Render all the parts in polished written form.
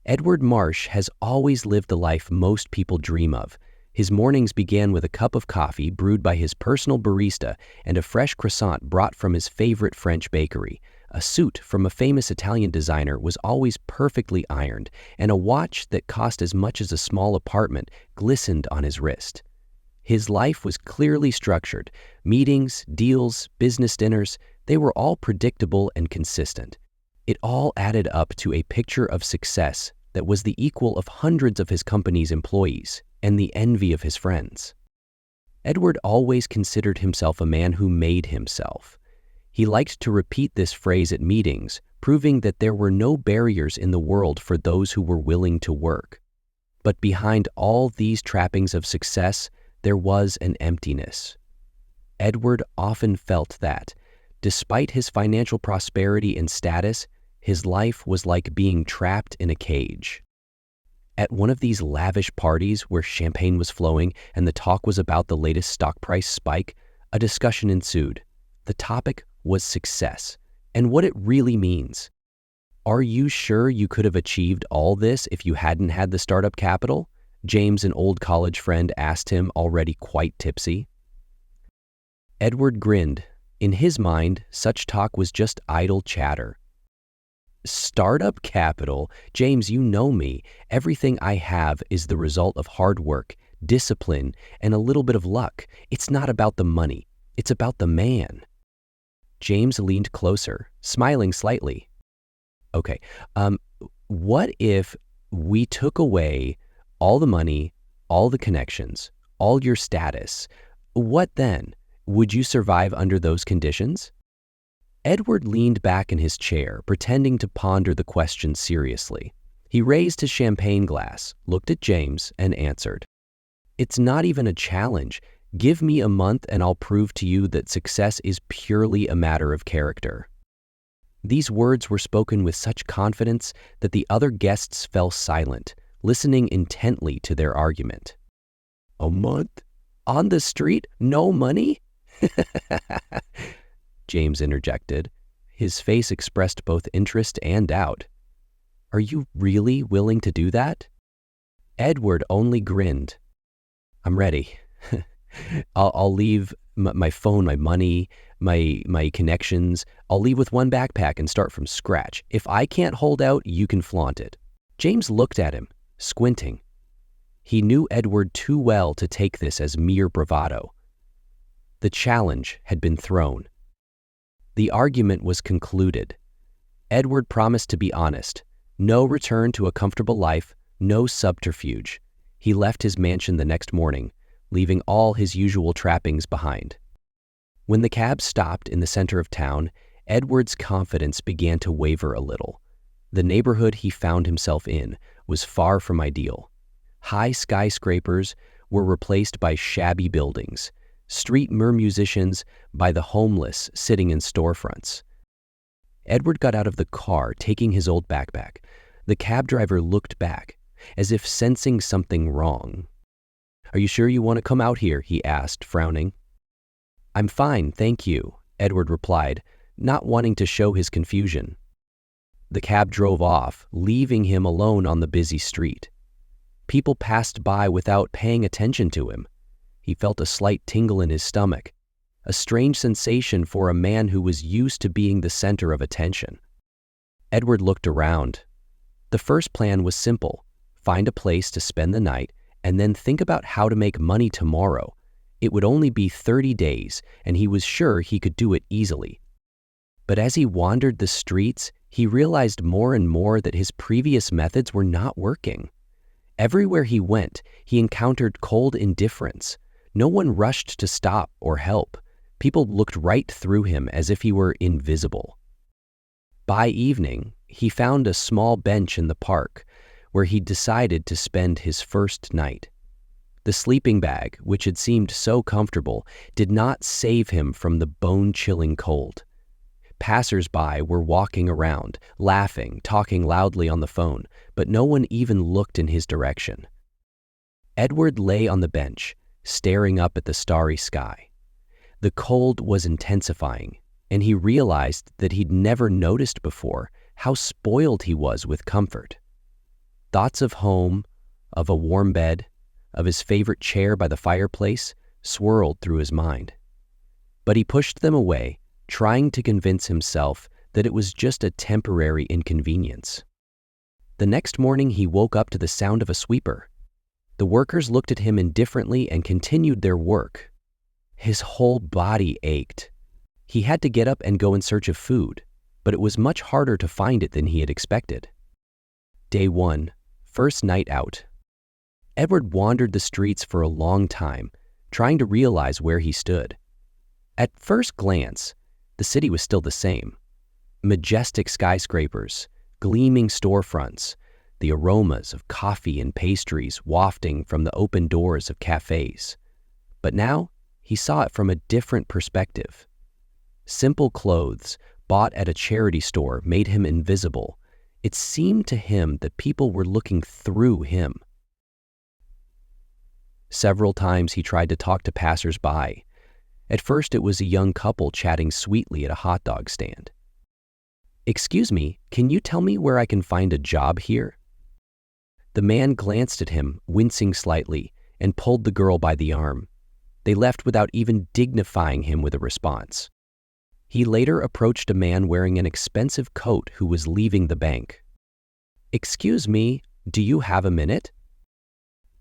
Edward Marsh has always lived the life most people dream of. His mornings began with a cup of coffee brewed by his personal barista and a fresh croissant brought from his favorite French bakery. A suit from a famous Italian designer was always perfectly ironed, and a watch that cost as much as a small apartment glistened on his wrist. His life was clearly structured. Meetings, deals, business dinners, they were all predictable and consistent. It all added up to a picture of success that was the equal of hundreds of his company's employees and the envy of his friends. Edward always considered himself a man who made himself. He liked to repeat this phrase at meetings, proving that there were no barriers in the world for those who were willing to work. But behind all these trappings of success, there was an emptiness. Edward often felt that, despite his financial prosperity and status, his life was like being trapped in a cage. At one of these lavish parties where champagne was flowing and the talk was about the latest stock price spike, a discussion ensued. The topic was success and what it really means. "Are you sure you could have achieved all this if you hadn't had the startup capital?" James, an old college friend, asked him, already quite tipsy. Edward grinned. In his mind, such talk was just idle chatter. "Startup capital? James, you know me. Everything I have is the result of hard work, discipline, and a little bit of luck. It's not about the money. It's about the man." James leaned closer, smiling slightly. "Okay, what if we took away all the money, all the connections, all your status? What then? Would you survive under those conditions?" Edward leaned back in his chair, pretending to ponder the question seriously. He raised his champagne glass, looked at James, and answered, "It's not even a challenge. Give me a month and I'll prove to you that success is purely a matter of character." These words were spoken with such confidence that the other guests fell silent, listening intently to their argument. "A month? On the street? No money?" James interjected. His face expressed both interest and doubt. "Are you really willing to do that?" Edward only grinned. "I'm ready. I'll leave my phone, my money, my connections. I'll leave with one backpack and start from scratch. If I can't hold out, you can flaunt it." James looked at him, squinting. He knew Edward too well to take this as mere bravado. The challenge had been thrown. The argument was concluded. Edward promised to be honest. No return to a comfortable life, no subterfuge. He left his mansion the next morning, leaving all his usual trappings behind. When the cab stopped in the center of town, Edward's confidence began to waver a little. The neighborhood he found himself in was far from ideal. High skyscrapers were replaced by shabby buildings, street musicians by the homeless sitting in storefronts. Edward got out of the car, taking his old backpack. The cab driver looked back, as if sensing something wrong. "Are you sure you want to come out here?" he asked, frowning. "I'm fine, thank you," Edward replied, not wanting to show his confusion. The cab drove off, leaving him alone on the busy street. People passed by without paying attention to him. He felt a slight tingle in his stomach, a strange sensation for a man who was used to being the center of attention. Edward looked around. The first plan was simple: find a place to spend the night and then think about how to make money tomorrow. It would only be 30 days, and he was sure he could do it easily. But as he wandered the streets, he realized more and more that his previous methods were not working. Everywhere he went, he encountered cold indifference. No one rushed to stop or help. People looked right through him as if he were invisible. By evening, he found a small bench in the park where he decided to spend his first night. The sleeping bag, which had seemed so comfortable, did not save him from the bone-chilling cold. Passers-by were walking around, laughing, talking loudly on the phone, but no one even looked in his direction. Edward lay on the bench, staring up at the starry sky. The cold was intensifying, and he realized that he'd never noticed before how spoiled he was with comfort. Thoughts of home, of a warm bed, of his favorite chair by the fireplace swirled through his mind. But he pushed them away, trying to convince himself that it was just a temporary inconvenience. The next morning he woke up to the sound of a sweeper. The workers looked at him indifferently and continued their work. His whole body ached. He had to get up and go in search of food, but it was much harder to find it than he had expected. Day 1, first night out. Edward wandered the streets for a long time, trying to realize where he stood. At first glance, the city was still the same. Majestic skyscrapers, gleaming storefronts, the aromas of coffee and pastries wafting from the open doors of cafes. But now, he saw it from a different perspective. Simple clothes, bought at a charity store, made him invisible. It seemed to him that people were looking through him. Several times he tried to talk to passers-by. At first, it was a young couple chatting sweetly at a hot dog stand. "Excuse me, can you tell me where I can find a job here?" The man glanced at him, wincing slightly, and pulled the girl by the arm. They left without even dignifying him with a response. He later approached a man wearing an expensive coat who was leaving the bank. "Excuse me, do you have a minute?"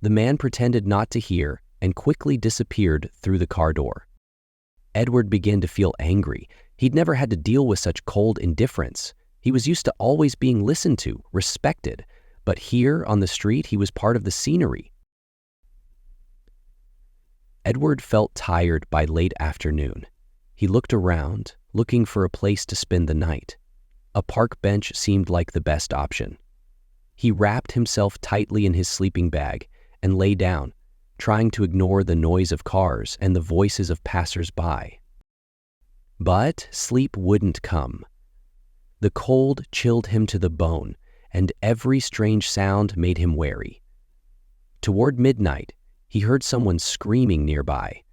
The man pretended not to hear and quickly disappeared through the car door. Edward began to feel angry. He'd never had to deal with such cold indifference. He was used to always being listened to, respected, but here on the street he was part of the scenery. Edward felt tired by late afternoon. He looked around, looking for a place to spend the night. A park bench seemed like the best option. He wrapped himself tightly in his sleeping bag and lay down, trying to ignore the noise of cars and the voices of passers-by. But sleep wouldn't come. The cold chilled him to the bone, and every strange sound made him wary. Toward midnight, he heard someone screaming nearby.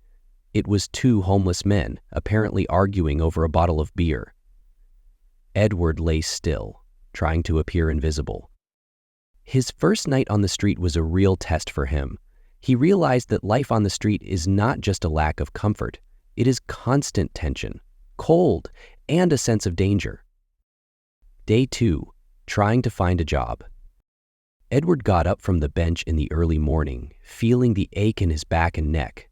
It was 2 homeless men, apparently arguing over a bottle of beer. Edward lay still, trying to appear invisible. His first night on the street was a real test for him. He realized that life on the street is not just a lack of comfort. It is constant tension, cold, and a sense of danger. Day 2, trying to find a job. Edward got up from the bench in the early morning, feeling the ache in his back and neck.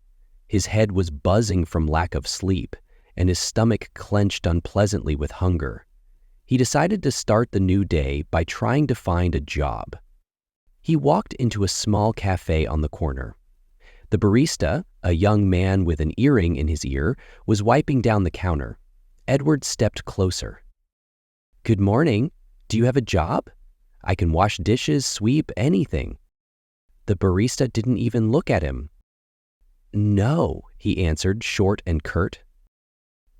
His head was buzzing from lack of sleep, and his stomach clenched unpleasantly with hunger. He decided to start the new day by trying to find a job. He walked into a small cafe on the corner. The barista, a young man with an earring in his ear, was wiping down the counter. Edward stepped closer. "Good morning. Do you have a job? I can wash dishes, sweep, anything." The barista didn't even look at him. "No," he answered, short and curt.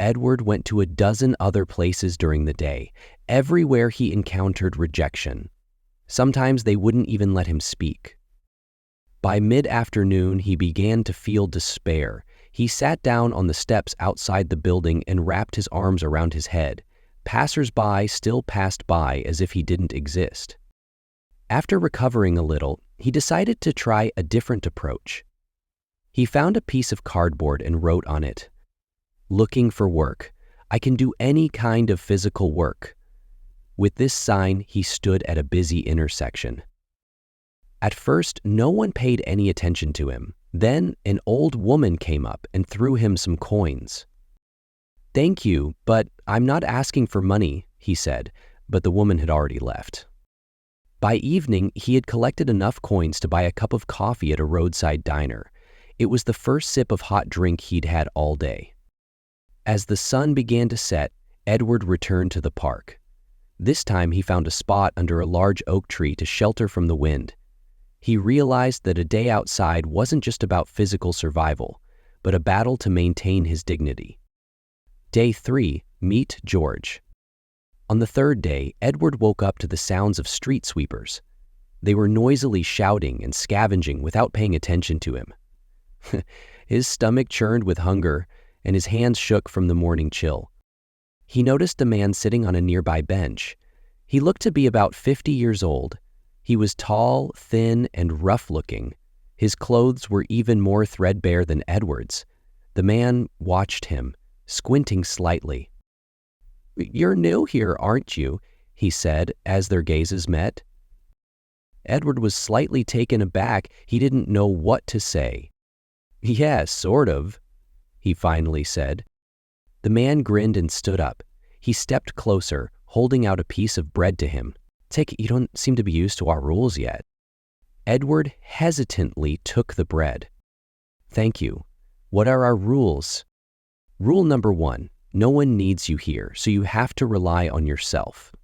Edward went to a dozen other places during the day. Everywhere he encountered rejection. Sometimes they wouldn't even let him speak. By mid-afternoon, he began to feel despair. He sat down on the steps outside the building and wrapped his arms around his head. Passers-by still passed by as if he didn't exist. After recovering a little, he decided to try a different approach. He found a piece of cardboard and wrote on it, "Looking for work. I can do any kind of physical work." With this sign, he stood at a busy intersection. At first, no one paid any attention to him. Then, an old woman came up and threw him some coins. "Thank you, but I'm not asking for money," he said, but the woman had already left. By evening, he had collected enough coins to buy a cup of coffee at a roadside diner. It was the first sip of hot drink he'd had all day. As the sun began to set, Edward returned to the park. This time he found a spot under a large oak tree to shelter from the wind. He realized that a day outside wasn't just about physical survival, but a battle to maintain his dignity. Day 3, meet George. On the third day, Edward woke up to the sounds of street sweepers. They were noisily shouting and scavenging without paying attention to him. His stomach churned with hunger, and his hands shook from the morning chill. He noticed a man sitting on a nearby bench. He looked to be about 50 years old. He was tall, thin, and rough-looking. His clothes were even more threadbare than Edward's. The man watched him, squinting slightly. "You're new here, aren't you?" he said as their gazes met. Edward was slightly taken aback. He didn't know what to say. "Yes, sort of," he finally said. The man grinned and stood up. He stepped closer, holding out a piece of bread to him. "Take it, you don't seem to be used to our rules yet." Edward hesitantly took the bread. "Thank you. What are our rules?" "Rule number 1, no one needs you here, so you have to rely on yourself.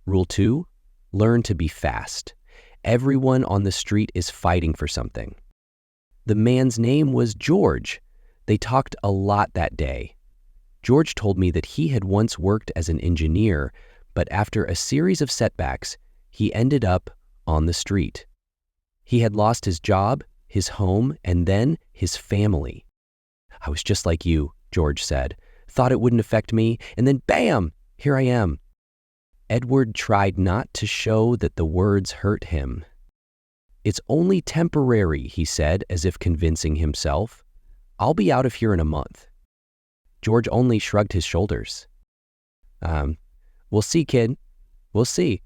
Rule 2, learn to be fast. Everyone on the street is fighting for something." The man's name was George. They talked a lot that day. George told me that he had once worked as an engineer, but after a series of setbacks, he ended up on the street. He had lost his job, his home, and then his family. "I was just like you," George said. "Thought it wouldn't affect me, and then bam, here I am." Edward tried not to show that the words hurt him. "It's only temporary," he said, as if convincing himself. "I'll be out of here in a month." George only shrugged his shoulders. We'll see, kid. We'll see."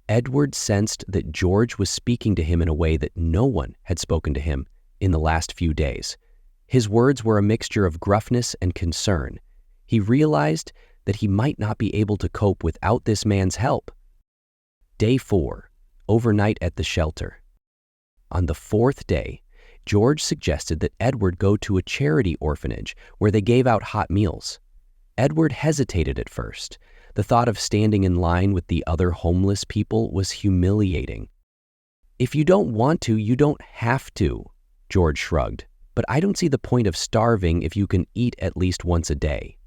Edward sensed that George was speaking to him in a way that no one had spoken to him in the last few days. His words were a mixture of gruffness and concern. He realized that he might not be able to cope without this man's help. Day 4, overnight at the shelter. On the 4th day, George suggested that Edward go to a charity orphanage where they gave out hot meals. Edward hesitated at first. The thought of standing in line with the other homeless people was humiliating. "If you don't want to, you don't have to," George shrugged. "But I don't see the point of starving if you can eat at least once a day."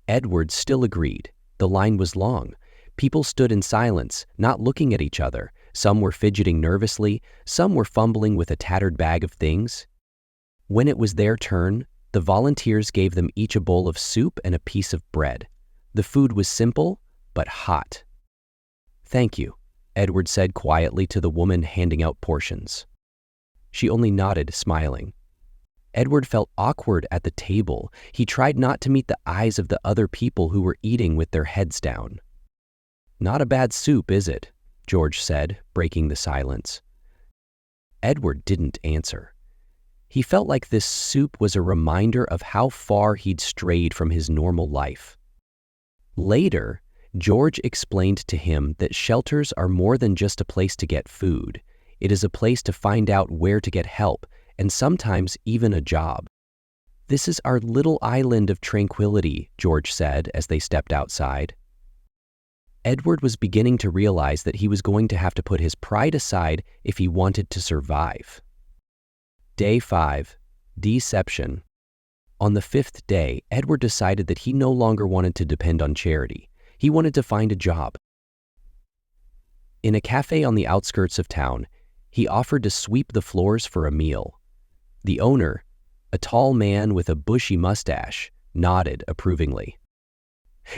Edward still agreed. The line was long. People stood in silence, not looking at each other. Some were fidgeting nervously, some were fumbling with a tattered bag of things. When it was their turn, the volunteers gave them each a bowl of soup and a piece of bread. The food was simple, but hot. "Thank you," Edward said quietly to the woman handing out portions. She only nodded, smiling. Edward felt awkward at the table. He tried not to meet the eyes of the other people who were eating with their heads down. "Not a bad soup, is it?" George said, breaking the silence. Edward didn't answer. He felt like this soup was a reminder of how far he'd strayed from his normal life. Later, George explained to him that shelters are more than just a place to get food. It is a place to find out where to get help, and sometimes even a job. "This is our little island of tranquility," George said as they stepped outside. Edward was beginning to realize that he was going to have to put his pride aside if he wanted to survive. Day 5, Deception. On the 5th day, Edward decided that he no longer wanted to depend on charity. He wanted to find a job. In a cafe on the outskirts of town, he offered to sweep the floors for a meal. The owner, a tall man with a bushy mustache, nodded approvingly.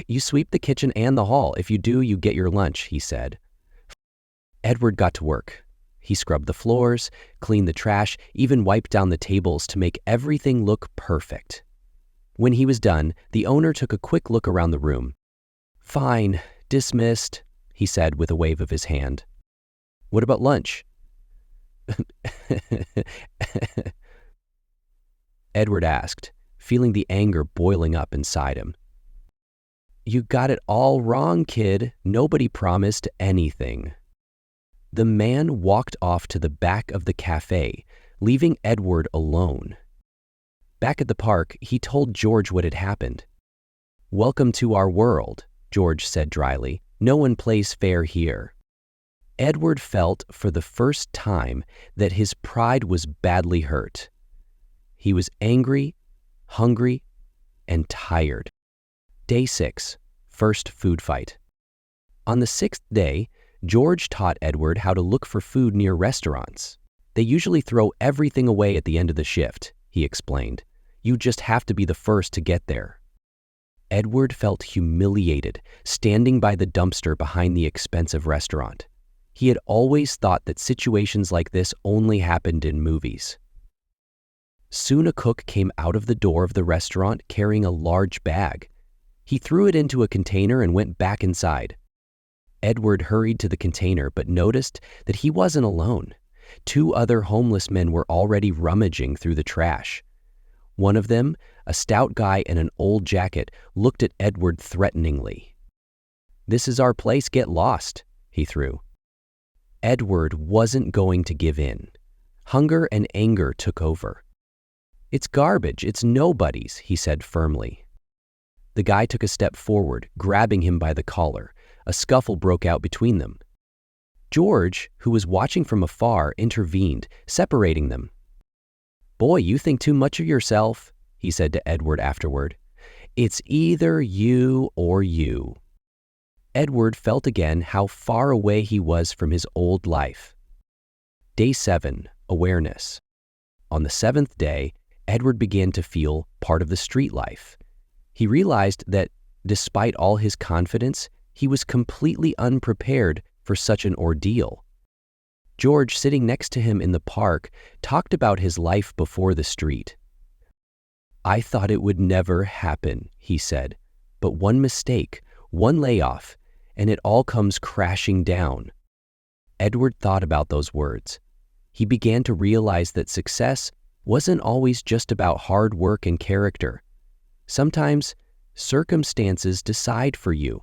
"You sweep the kitchen and the hall. If you do, you get your lunch," he said. Edward got to work. He scrubbed the floors, cleaned the trash, even wiped down the tables to make everything look perfect. When he was done, the owner took a quick look around the room. "Fine, dismissed," he said with a wave of his hand. "What about lunch?" Edward asked, feeling the anger boiling up inside him. "You got it all wrong, kid. Nobody promised anything." The man walked off to the back of the cafe, leaving Edward alone. Back at the park, he told George what had happened. "Welcome to our world," George said dryly. "No one plays fair here." Edward felt for the first time that his pride was badly hurt. He was angry, hungry, and tired. Day 6, first food fight. On the 6th day, George taught Edward how to look for food near restaurants. "They usually throw everything away at the end of the shift," he explained. "You just have to be the first to get there." Edward felt humiliated, standing by the dumpster behind the expensive restaurant. He had always thought that situations like this only happened in movies. Soon a cook came out of the door of the restaurant carrying a large bag. He threw it into a container and went back inside. Edward hurried to the container but noticed that he wasn't alone. 2 other homeless men were already rummaging through the trash. One of them, a stout guy in an old jacket, looked at Edward threateningly. "This is our place, get lost," he threw. Edward wasn't going to give in. Hunger and anger took over. "It's garbage, it's nobody's," he said firmly. The guy took a step forward, grabbing him by the collar. A scuffle broke out between them. George, who was watching from afar, intervened, separating them. "Boy, you think too much of yourself," he said to Edward afterward. "It's either you or you." Edward felt again how far away he was from his old life. Day 7, awareness. On the 7th day, Edward began to feel part of the street life. He realized that, despite all his confidence, he was completely unprepared for such an ordeal. George, sitting next to him in the park, talked about his life before the street. "I thought it would never happen," he said, "but one mistake, one layoff, and it all comes crashing down." Edward thought about those words. He began to realize that success wasn't always just about hard work and character. Sometimes, circumstances decide for you.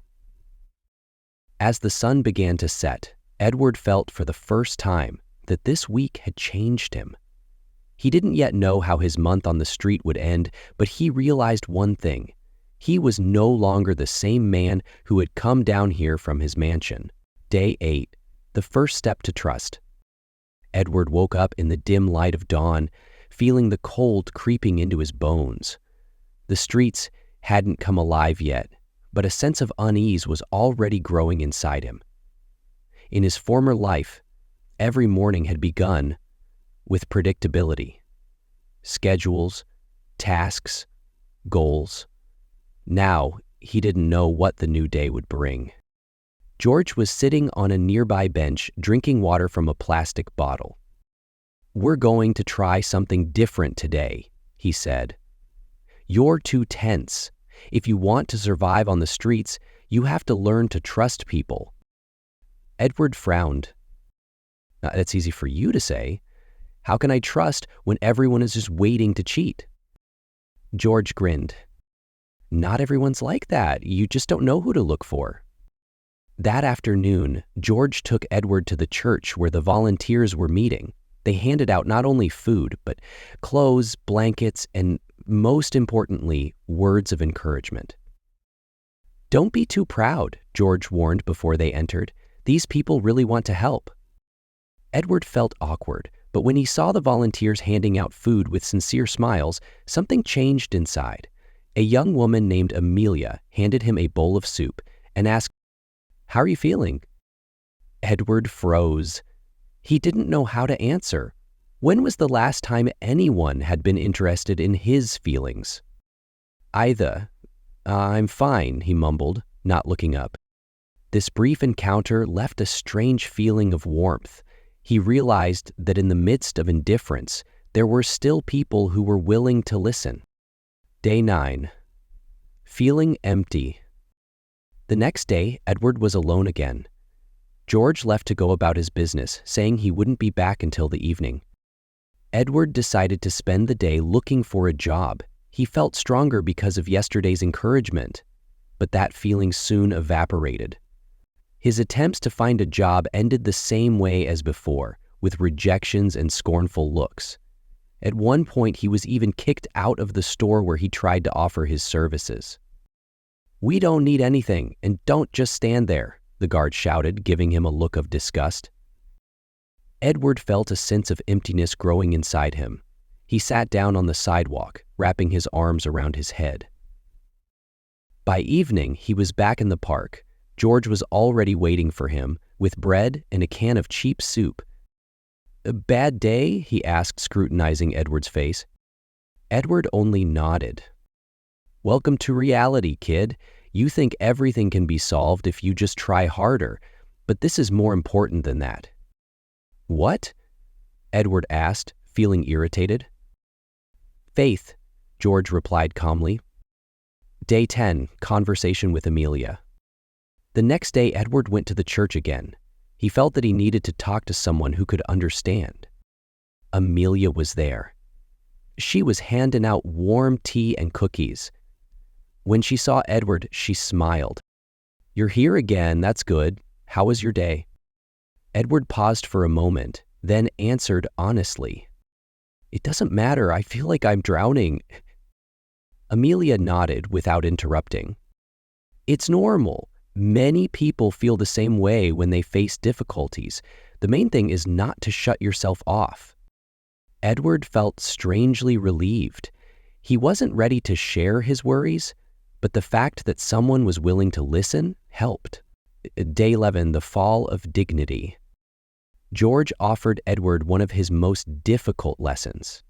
As the sun began to set, Edward felt for the first time that this week had changed him. He didn't yet know how his month on the street would end, but he realized one thing. He was no longer the same man who had come down here from his mansion. Day 8, the first step to trust. Edward woke up in the dim light of dawn, feeling the cold creeping into his bones. The streets hadn't come alive yet, but a sense of unease was already growing inside him. In his former life, every morning had begun with predictability. Schedules, tasks, goals. Now, he didn't know what the new day would bring. George was sitting on a nearby bench drinking water from a plastic bottle. "We're going to try something different today," he said. "You're too tense. If you want to survive on the streets, you have to learn to trust people." Edward frowned. "That's easy for you to say. How can I trust when everyone is just waiting to cheat?" George grinned. "Not everyone's like that. You just don't know who to look for." That afternoon, George took Edward to the church where the volunteers were meeting. They handed out not only food, but clothes, blankets, and most importantly, words of encouragement. "Don't be too proud," George warned before they entered. "These people really want to help." Edward felt awkward, but when he saw the volunteers handing out food with sincere smiles, something changed inside. A young woman named Amelia handed him a bowl of soup and asked, "How are you feeling?" Edward froze. He didn't know how to answer. When was the last time anyone had been interested in his feelings? I'm fine," he mumbled, not looking up. This brief encounter left a strange feeling of warmth. He realized that in the midst of indifference, there were still people who were willing to listen. Day 9. Feeling empty. The next day, Edward was alone again. George left to go about his business, saying he wouldn't be back until the evening. Edward decided to spend the day looking for a job. He felt stronger because of yesterday's encouragement, but that feeling soon evaporated. His attempts to find a job ended the same way as before, with rejections and scornful looks. At one point, he was even kicked out of the store where he tried to offer his services. "We don't need anything, and don't just stand there," the guard shouted, giving him a look of disgust. Edward felt a sense of emptiness growing inside him. He sat down on the sidewalk, wrapping his arms around his head. By evening, he was back in the park. George was already waiting for him, with bread and a can of cheap soup. "A bad day?" he asked, scrutinizing Edward's face. Edward only nodded. "Welcome to reality, kid. You think everything can be solved if you just try harder. But this is more important than that. What? Edward asked, feeling irritated. Faith, George replied calmly. Day 10, conversation with Amelia. The next day, Edward went to the church again. He felt that he needed to talk to someone who could understand. Amelia was there. She was handing out warm tea and cookies. When she saw Edward, she smiled. You're here again, that's good. How was your day? Edward paused for a moment, then answered honestly. It doesn't matter, I feel like I'm drowning. Amelia nodded without interrupting. It's normal. Many people feel the same way when they face difficulties. The main thing is not to shut yourself off. Edward felt strangely relieved. He wasn't ready to share his worries, but the fact that someone was willing to listen helped. Day 11, the fall of dignity. George offered Edward one of his most difficult lessons.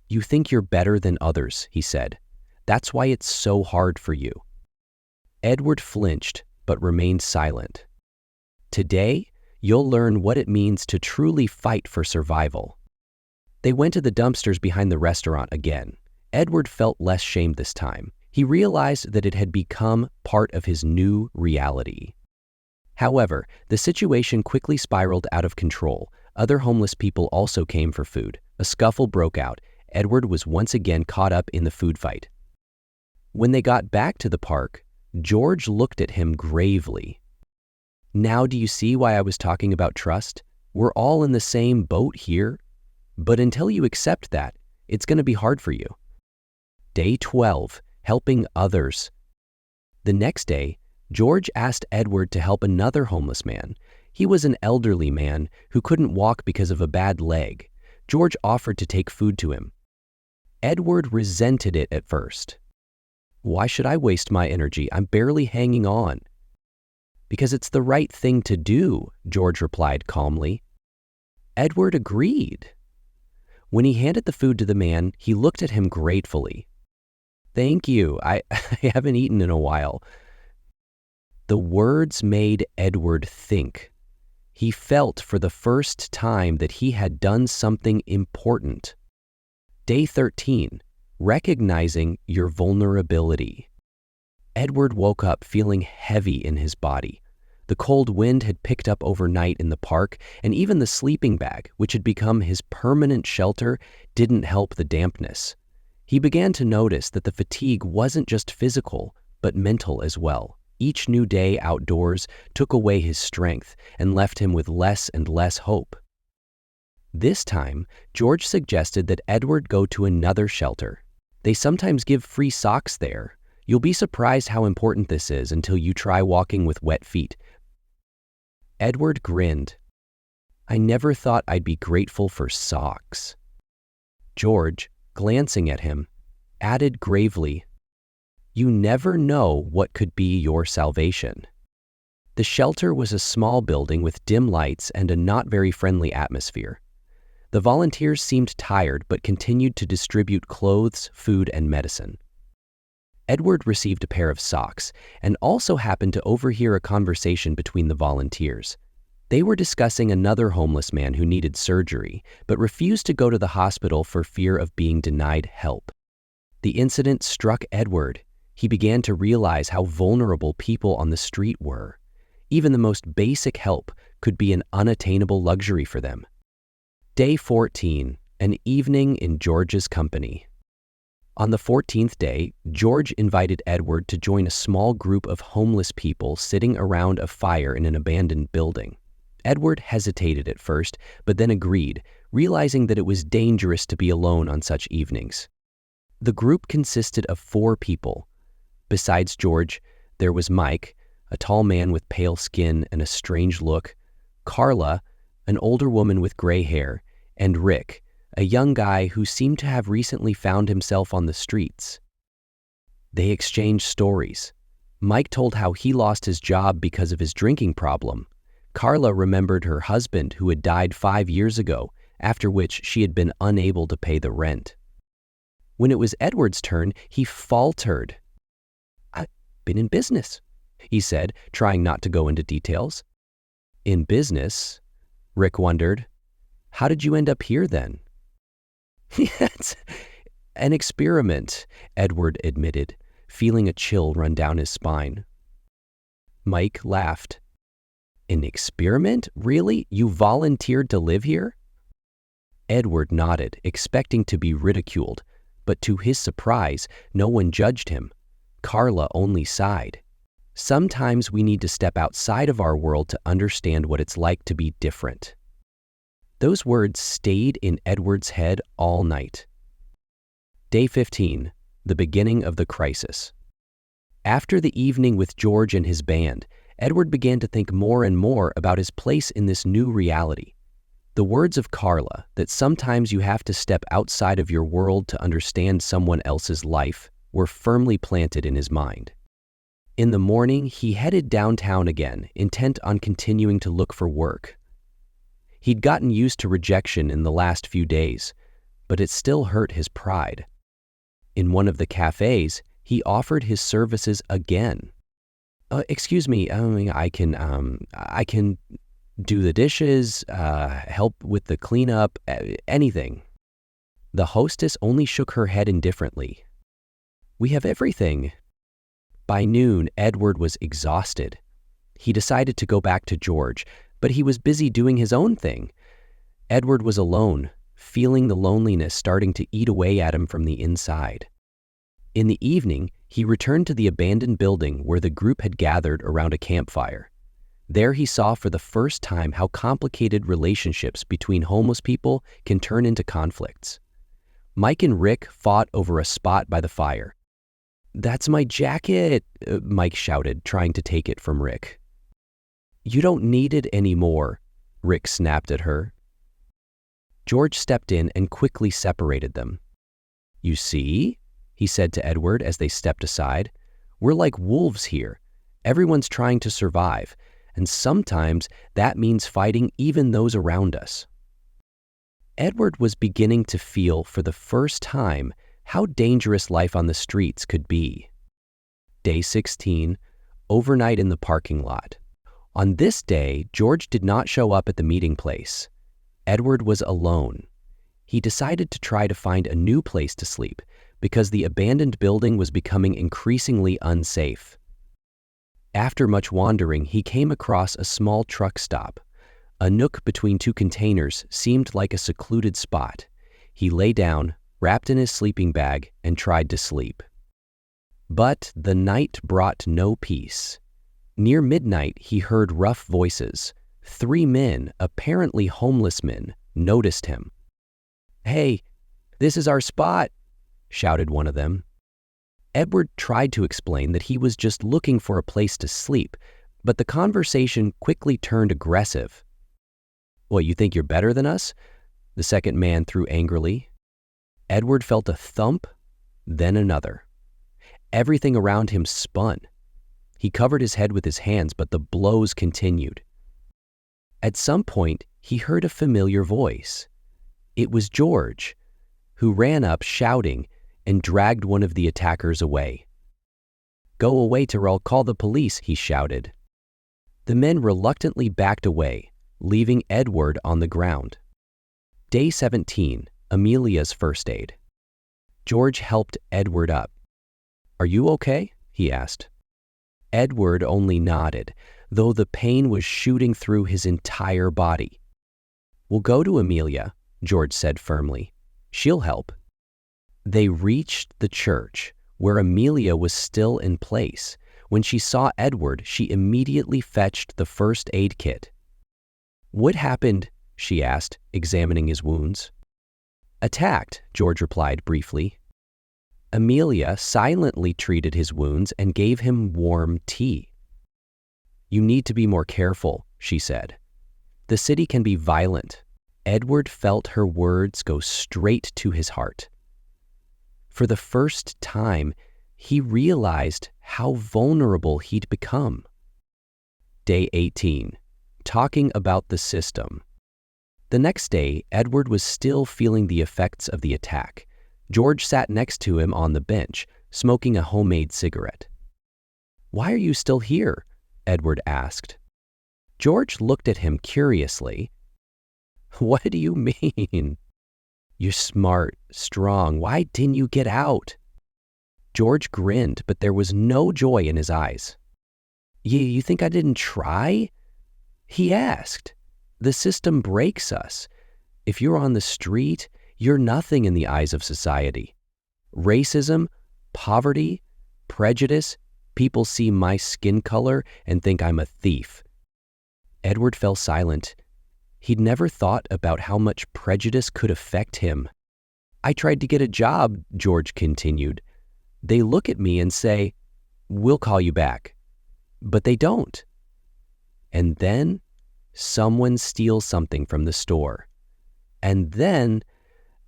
You think you're better than others, he said. That's why it's so hard for you. Edward flinched, but remained silent. Today, you'll learn what it means to truly fight for survival. They went to the dumpsters behind the restaurant again. Edward felt less shamed this time. He realized that it had become part of his new reality. However, the situation quickly spiraled out of control. Other homeless people also came for food. A scuffle broke out. Edward was once again caught up in the food fight. When they got back to the park, George looked at him gravely. Now do you see why I was talking about trust? We're all in the same boat here. But until you accept that, it's going to be hard for you. Day 12, helping others. The next day, George asked Edward to help another homeless man. He was an elderly man who couldn't walk because of a bad leg. George offered to take food to him. Edward resented it at first. Why should I waste my energy? I'm barely hanging on. Because it's the right thing to do, George replied calmly. Edward agreed. When he handed the food to the man, he looked at him gratefully. Thank you. I haven't eaten in a while. The words made Edward think. He felt for the first time that he had done something important. Day 13, recognizing your vulnerability. Edward woke up feeling heavy in his body. The cold wind had picked up overnight in the park, and even the sleeping bag, which had become his permanent shelter, didn't help the dampness. He began to notice that the fatigue wasn't just physical, but mental as well. Each new day outdoors took away his strength and left him with less and less hope. This time, George suggested that Edward go to another shelter. They sometimes give free socks there. You'll be surprised how important this is until you try walking with wet feet. Edward grinned. I never thought I'd be grateful for socks. George, glancing at him, added gravely, You never know what could be your salvation. The shelter was a small building with dim lights and a not very friendly atmosphere. The volunteers seemed tired but continued to distribute clothes, food, and medicine. Edward received a pair of socks and also happened to overhear a conversation between the volunteers. They were discussing another homeless man who needed surgery but refused to go to the hospital for fear of being denied help. The incident struck Edward. He began to realize how vulnerable people on the street were. Even the most basic help could be an unattainable luxury for them. Day 14, an evening in George's company. On the 14th day, George invited Edward to join a small group of homeless people sitting around a fire in an abandoned building. Edward hesitated at first, but then agreed, realizing that it was dangerous to be alone on such evenings. The group consisted of 4 people. Besides George, there was Mike, a tall man with pale skin and a strange look, Carla, an older woman with gray hair, and Rick, a young guy who seemed to have recently found himself on the streets. They exchanged stories. Mike told how he lost his job because of his drinking problem. Carla remembered her husband who had died 5 years ago, after which she had been unable to pay the rent. When it was Edward's turn, he faltered. I've been in business, he said, trying not to go into details. In business? Rick wondered. How did you end up here then? It's an experiment, Edward admitted, feeling a chill run down his spine. Mike laughed. An experiment? Really? You volunteered to live here? Edward nodded, expecting to be ridiculed, but to his surprise, no one judged him. Carla only sighed. Sometimes we need to step outside of our world to understand what it's like to be different. Those words stayed in Edward's head all night. Day 15, the beginning of the crisis. After the evening with George and his band, Edward began to think more and more about his place in this new reality. The words of Carla, that sometimes you have to step outside of your world to understand someone else's life, were firmly planted in his mind. In the morning, he headed downtown again, intent on continuing to look for work. He'd gotten used to rejection in the last few days, but it still hurt his pride. In one of the cafes, he offered his services again. Excuse me, I can do the dishes, help with the cleanup, anything. The hostess only shook her head indifferently. We have everything. By noon, Edward was exhausted. He decided to go back to George, but he was busy doing his own thing. Edward was alone, feeling the loneliness starting to eat away at him from the inside. In the evening, he returned to the abandoned building where the group had gathered around a campfire. There he saw for the first time how complicated relationships between homeless people can turn into conflicts. Mike and Rick fought over a spot by the fire. "That's my jacket," Mike shouted, trying to take it from Rick. "You don't need it anymore," Rick snapped at her. George stepped in and quickly separated them. "You see?" he said to Edward as they stepped aside. "We're like wolves here. Everyone's trying to survive, and sometimes that means fighting even those around us." Edward was beginning to feel for the first time how dangerous life on the streets could be. Day 16, overnight in the parking lot. On this day, George did not show up at the meeting place. Edward was alone. He decided to try to find a new place to sleep because the abandoned building was becoming increasingly unsafe. After much wandering, he came across a small truck stop. A nook between two containers seemed like a secluded spot. He lay down, wrapped in his sleeping bag, and tried to sleep. But the night brought no peace. Near midnight, he heard rough voices. 3 men, apparently homeless men, noticed him. "Hey, this is our spot," shouted one of them. Edward tried to explain that he was just looking for a place to sleep, but the conversation quickly turned aggressive. "What, you think you're better than us?" the second man threw angrily. Edward felt a thump, then another. Everything around him spun. He covered his head with his hands, but the blows continued. At some point, he heard a familiar voice. It was George, who ran up shouting and dragged one of the attackers away. "Go away or I'll call the police," he shouted. The men reluctantly backed away, leaving Edward on the ground. Day 17, Amelia's first aid. George helped Edward up. "Are you okay?" he asked. Edward only nodded, though the pain was shooting through his entire body. "We'll go to Amelia," George said firmly. "She'll help." They reached the church, where Amelia was still in place. When she saw Edward, she immediately fetched the first aid kit. "What happened?" she asked, examining his wounds. "Attacked," George replied briefly. Amelia silently treated his wounds and gave him warm tea. "You need to be more careful," she said. "The city can be violent." Edward felt her words go straight to his heart. For the first time, he realized how vulnerable he'd become. Day 18, talking about the system. The next day, Edward was still feeling the effects of the attack. George sat next to him on the bench, smoking a homemade cigarette. "Why are you still here?" Edward asked. George looked at him curiously. "What do you mean? You're smart, strong. Why didn't you get out?" George grinned, but there was no joy in his eyes. You think I didn't try?" he asked. "The system breaks us. If you're on the street, you're nothing in the eyes of society. Racism, poverty, prejudice, people see my skin color and think I'm a thief." Edward fell silent. He'd never thought about how much prejudice could affect him. "I tried to get a job," George continued. "They look at me and say, 'We'll call you back.' But they don't. And then someone steals something from the store. And then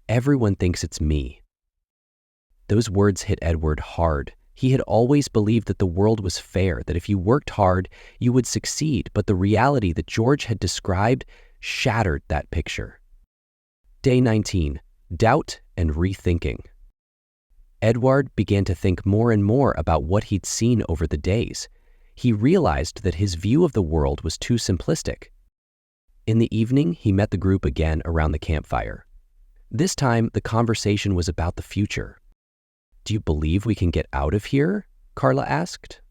everyone thinks it's me." Those words hit Edward hard. He had always believed that the world was fair, that if you worked hard, you would succeed, but the reality that George had described shattered that picture. Day 19, Doubt and Rethinking. Edward began to think more and more about what he'd seen over the days. He realized that his view of the world was too simplistic. In the evening, he met the group again around the campfire. This time, the conversation was about the future. "Do you believe we can get out of here?" Carla asked.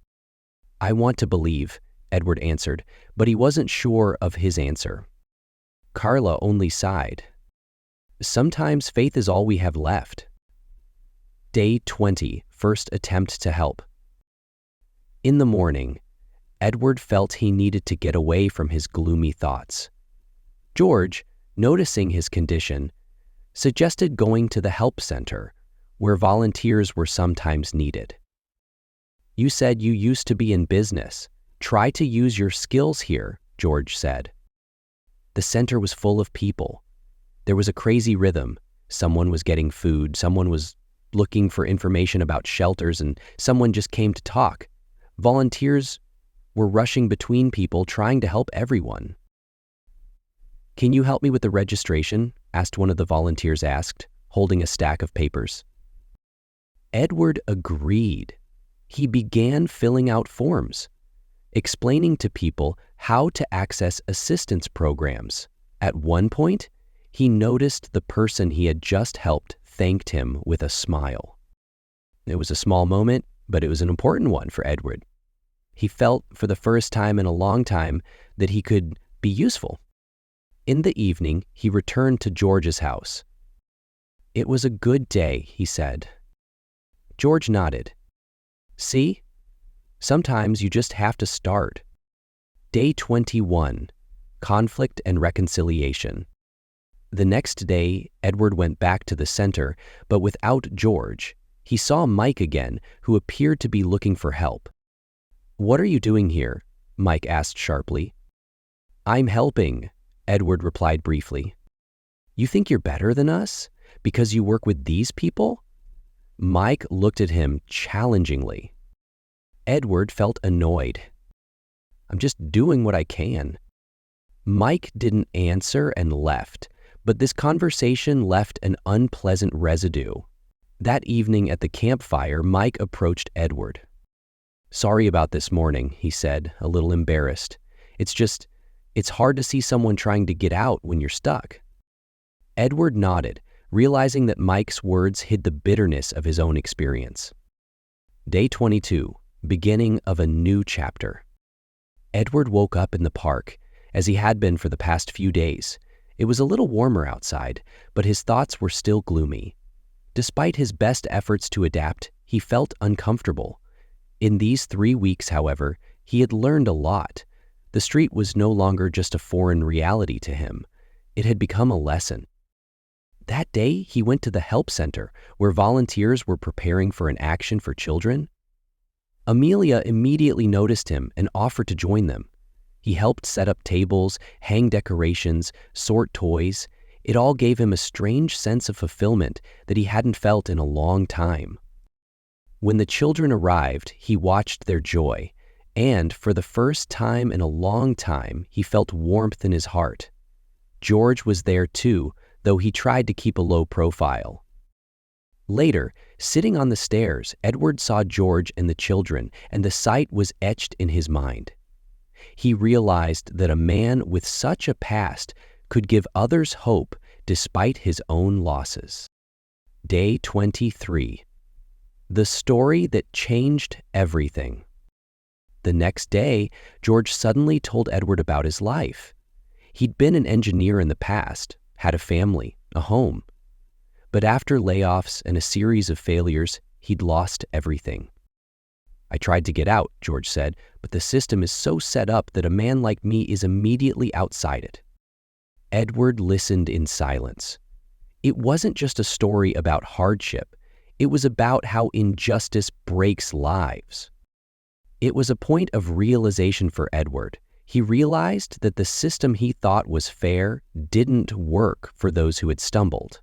"I want to believe," Edward answered, but he wasn't sure of his answer. Carla only sighed. "Sometimes faith is all we have left." Day 20, First Attempt to Help. In the morning, Edward felt he needed to get away from his gloomy thoughts. George, noticing his condition, suggested going to the help center, where volunteers were sometimes needed. "You said you used to be in business. Try to use your skills here," George said. The center was full of people. There was a crazy rhythm. Someone was getting food, someone was looking for information about shelters, and someone just came to talk. Volunteers were rushing between people, trying to help everyone. "Can you help me with the registration?" asked one of the volunteers, holding a stack of papers. Edward agreed. He began filling out forms, explaining to people how to access assistance programs. At one point, he noticed the person he had just helped thanked him with a smile. It was a small moment, but it was an important one for Edward. He felt, for the first time in a long time, that he could be useful. In the evening, he returned to George's house. "It was a good day," he said. George nodded. "See? Sometimes you just have to start." Day 21, Conflict and Reconciliation. The next day, Edward went back to the center, but without George. He saw Mike again, who appeared to be looking for help. "What are you doing here?" Mike asked sharply. "I'm helping," Edward replied briefly. "You think you're better than us? Because you work with these people?" Mike looked at him challengingly. Edward felt annoyed. "I'm just doing what I can." Mike didn't answer and left, but this conversation left an unpleasant residue. That evening at the campfire, Mike approached Edward. "Sorry about this morning," he said, a little embarrassed. It's hard to see someone trying to get out when you're stuck." Edward nodded, realizing that Mike's words hid the bitterness of his own experience. Day 22, Beginning of a New Chapter. Edward woke up in the park, as he had been for the past few days. It was a little warmer outside, but his thoughts were still gloomy. Despite his best efforts to adapt, he felt uncomfortable. In these 3 weeks, however, he had learned a lot. The street was no longer just a foreign reality to him. It had become a lesson. That day, he went to the help center, where volunteers were preparing for an action for children. Amelia immediately noticed him and offered to join them. He helped set up tables, hang decorations, sort toys. It all gave him a strange sense of fulfillment that he hadn't felt in a long time. When the children arrived, he watched their joy, and for the first time in a long time, he felt warmth in his heart. George was there too, though he tried to keep a low profile. Later, sitting on the stairs, Edward saw George and the children, and the sight was etched in his mind. He realized that a man with such a past could give others hope despite his own losses. Day 23. The story that changed everything. The next day, George suddenly told Edward about his life. He'd been an engineer in the past, had a family, a home. But after layoffs and a series of failures, he'd lost everything. "I tried to get out," George said, "but the system is so set up that a man like me is immediately outside it." Edward listened in silence. It wasn't just a story about hardship. It was about how injustice breaks lives. It was a point of realization for Edward. He realized that the system he thought was fair didn't work for those who had stumbled.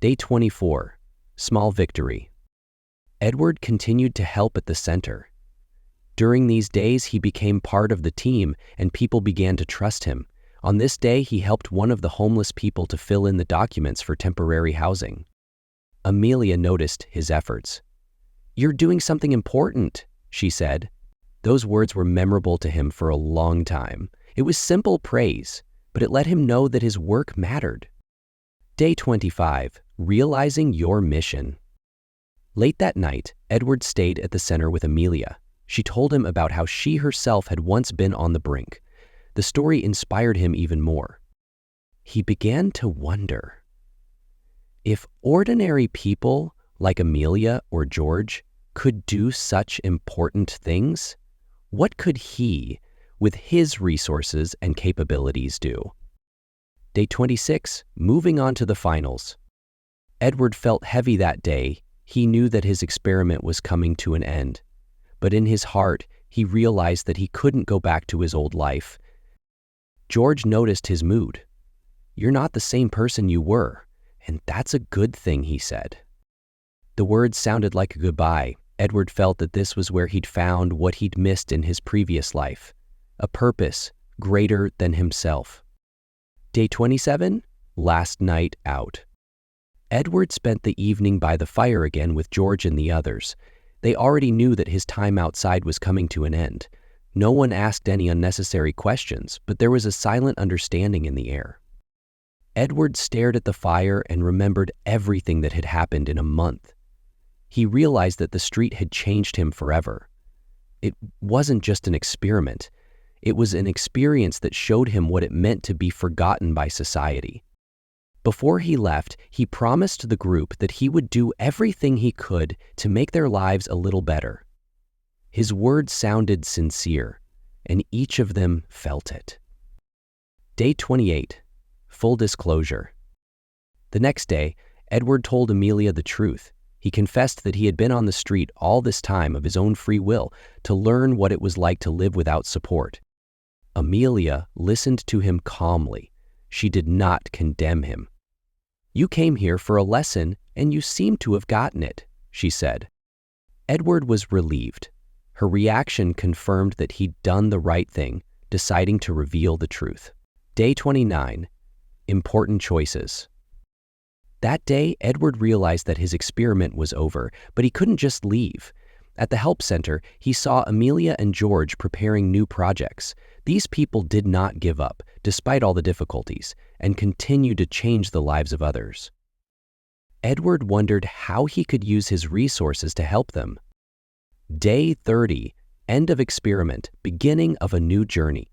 Day 24. Small victory. Edward continued to help at the center. During these days, he became part of the team and people began to trust him. On this day, he helped one of the homeless people to fill in the documents for temporary housing. Amelia noticed his efforts. "You're doing something important," she said. Those words were memorable to him for a long time. It was simple praise, but it let him know that his work mattered. Day 25. Realizing your mission. Late that night, Edward stayed at the center with Amelia. She told him about how she herself had once been on the brink. The story inspired him even more. He began to wonder, if ordinary people like Amelia or George could do such important things, what could he, with his resources and capabilities, do? Day 26, moving on to the finals. Edward felt heavy that day. He knew that his experiment was coming to an end. But in his heart, he realized that he couldn't go back to his old life. George noticed his mood. "You're not the same person you were, and that's a good thing," he said. The words sounded like a goodbye. Edward felt that this was where he'd found what he'd missed in his previous life, a purpose greater than himself. Day 27, last night out. Edward spent the evening by the fire again with George and the others. They already knew that his time outside was coming to an end. No one asked any unnecessary questions, but there was a silent understanding in the air. Edward stared at the fire and remembered everything that had happened in a month. He realized that the street had changed him forever. It wasn't just an experiment. It was an experience that showed him what it meant to be forgotten by society. Before he left, he promised the group that he would do everything he could to make their lives a little better. His words sounded sincere, and each of them felt it. Day 28, full disclosure. The next day, Edward told Amelia the truth. He confessed that he had been on the street all this time of his own free will to learn what it was like to live without support. Amelia listened to him calmly. She did not condemn him. "You came here for a lesson, and you seem to have gotten it," she said. Edward was relieved. Her reaction confirmed that he'd done the right thing, deciding to reveal the truth. Day 29, important choices. That day, Edward realized that his experiment was over, but he couldn't just leave. At the help center, he saw Amelia and George preparing new projects. These people did not give up, despite all the difficulties, and continued to change the lives of others. Edward wondered how he could use his resources to help them. Day 30, end of experiment, beginning of a new journey.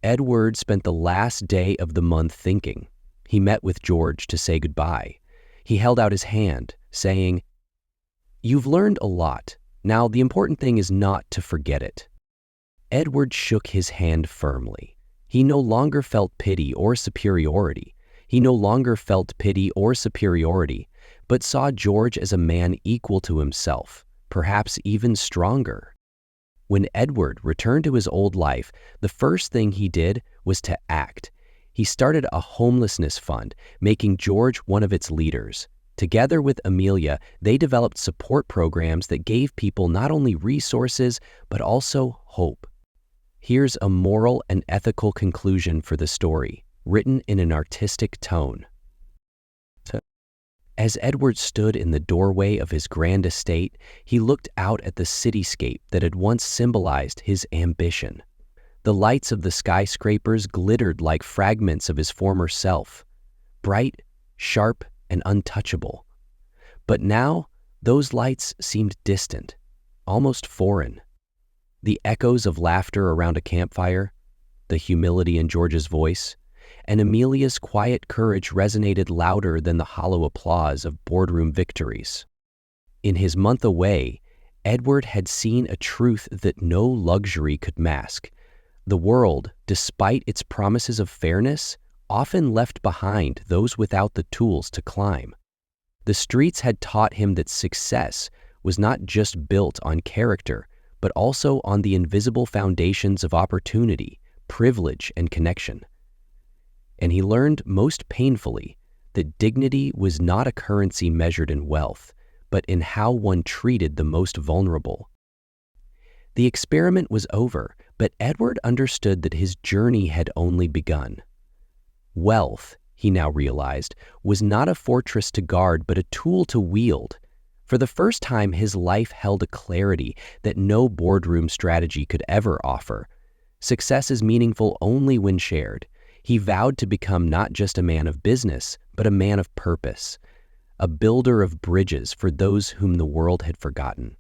Edward spent the last day of the month thinking. He met with George to say goodbye. He held out his hand, saying, "You've learned a lot. Now, the important thing is not to forget it." Edward shook his hand firmly. He no longer felt pity or superiority. But saw George as a man equal to himself, perhaps even stronger. When Edward returned to his old life, the first thing he did was to act. He started a homelessness fund, making George one of its leaders. Together with Amelia, they developed support programs that gave people not only resources, but also hope. Here's a moral and ethical conclusion for the story, written in an artistic tone. As Edward stood in the doorway of his grand estate, he looked out at the cityscape that had once symbolized his ambition. The lights of the skyscrapers glittered like fragments of his former self, bright, sharp, and untouchable. But now, those lights seemed distant, almost foreign. The echoes of laughter around a campfire, the humility in George's voice, and Amelia's quiet courage resonated louder than the hollow applause of boardroom victories. In his month away, Edward had seen a truth that no luxury could mask. The world, despite its promises of fairness, often left behind those without the tools to climb. The streets had taught him that success was not just built on character, but also on the invisible foundations of opportunity, privilege, and connection. And he learned most painfully that dignity was not a currency measured in wealth, but in how one treated the most vulnerable. The experiment was over, but Edward understood that his journey had only begun. Wealth, he now realized, was not a fortress to guard, but a tool to wield. For the first time, his life held a clarity that no boardroom strategy could ever offer. Success is meaningful only when shared. He vowed to become not just a man of business, but a man of purpose, a builder of bridges for those whom the world had forgotten.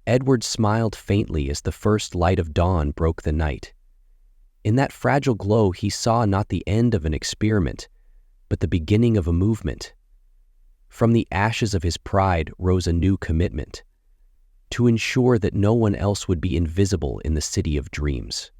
Edward smiled faintly as the first light of dawn broke the night. In that fragile glow, he saw not the end of an experiment, but the beginning of a movement. From the ashes of his pride rose a new commitment, to ensure that no one else would be invisible in the city of dreams.